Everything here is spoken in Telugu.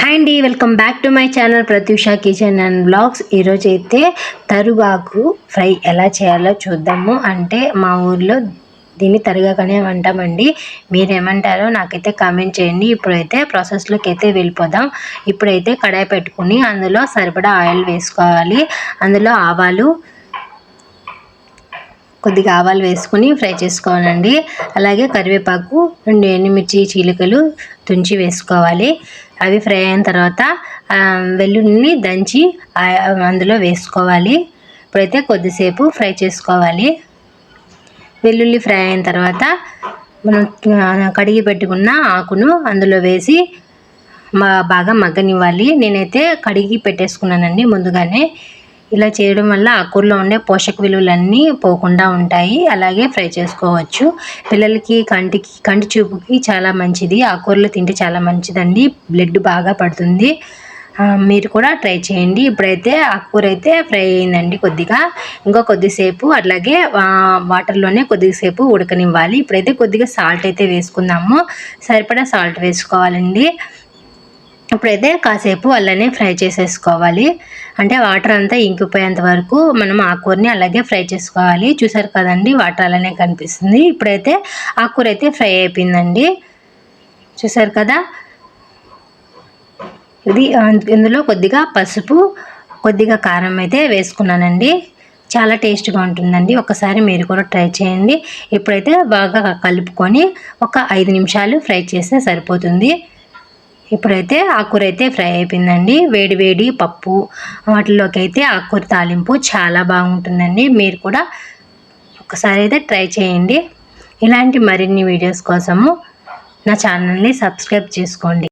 హాయ్ అండి, welcome back to my channel Pratyusha kitchen and blogs. ఈరోజు అయితే తరుగాకు ఫ్రై ఎలా చేయాలో చూద్దాము. అంటే మా ఊర్లో దీన్ని తరుగాకనే అంటామండి. మీరేమంటారో నాకైతే కామెంట్ చేయండి. ఇప్పుడైతే ప్రాసెస్లోకి అయితే వెళ్ళిపోదాం. ఇప్పుడైతే కడాయి పెట్టుకుని అందులో సరిపడా ఆయిల్ వేసుకోవాలి. అందులో కొద్దిగా ఆవాలు వేసుకుని ఫ్రై చేసుకోవాలండి. అలాగే కరివేపాకు, 2 ఎండుమిర్చి చీలికలు తుంచి వేసుకోవాలి. అవి ఫ్రై అయిన తర్వాత వెల్లుల్లిని దంచి అందులో వేసుకోవాలి. ఇప్పుడైతే కొద్దిసేపు ఫ్రై చేసుకోవాలి. వెల్లుల్లి ఫ్రై అయిన తర్వాత మనం కడిగి పెట్టుకున్న ఆకును అందులో వేసి బాగా మగ్గనివ్వాలి. నేనైతే కడిగి పెట్టేసుకున్నానండి ముందుగానే. ఇలా చేయడం వల్ల ఆకుకూరలో ఉండే పోషక విలువలన్నీ పోకుండా ఉంటాయి. అలాగే ఫ్రై చేసుకోవచ్చు. పిల్లలకి కంటి చూపుకి చాలా మంచిది. ఆకుకూరలు తింటే చాలా మంచిదండి. బ్లడ్ బాగా పడుతుంది. మీరు కూడా ట్రై చేయండి. ఇప్పుడైతే ఆకుకూర అయితే ఫ్రై అయిందండి. ఇంకా కొద్దిసేపు అట్లాగే వాటర్లోనే కొద్దిసేపు ఉడకనివ్వాలి. ఇప్పుడైతే కొద్దిగా సాల్ట్ అయితే వేసుకుందాము. సరిపడా సాల్ట్ వేసుకోవాలండి. ఇప్పుడైతే కాసేపు అలానే ఫ్రై చేసేసుకోవాలి. అంటే వాటర్ అంతా ఇంకిపోయేంత వరకు మనం ఆకుకూరని అలాగే ఫ్రై చేసుకోవాలి. చూసారు కదండి, వాటర్ అలానే కనిపిస్తుంది. ఇప్పుడైతే ఆకుకూర అయితే ఫ్రై అయిపోయిందండి. చూసారు కదా, ఇందులో కొద్దిగా పసుపు, కొద్దిగా కారం అయితే వేసుకున్నానండి. చాలా టేస్ట్గా ఉంటుందండి. ఒకసారి మీరు కూడా ట్రై చేయండి. ఇప్పుడైతే బాగా కలుపుకొని ఒక 5 నిమిషాలు ఫ్రై చేస్తే సరిపోతుంది. ఇప్పుడైతే ఆకుకూర అయితే ఫ్రై అయిపోయిందండి. వేడి వేడి పప్పు వాటిలోకి అయితే ఆకుకూర తాలింపు చాలా బాగుంటుందండి. మీరు కూడా ఒకసారి అయితే ట్రై చేయండి. ఇలాంటి మరిన్ని వీడియోస్ కోసము నా ఛానల్ని సబ్స్క్రైబ్ చేసుకోండి.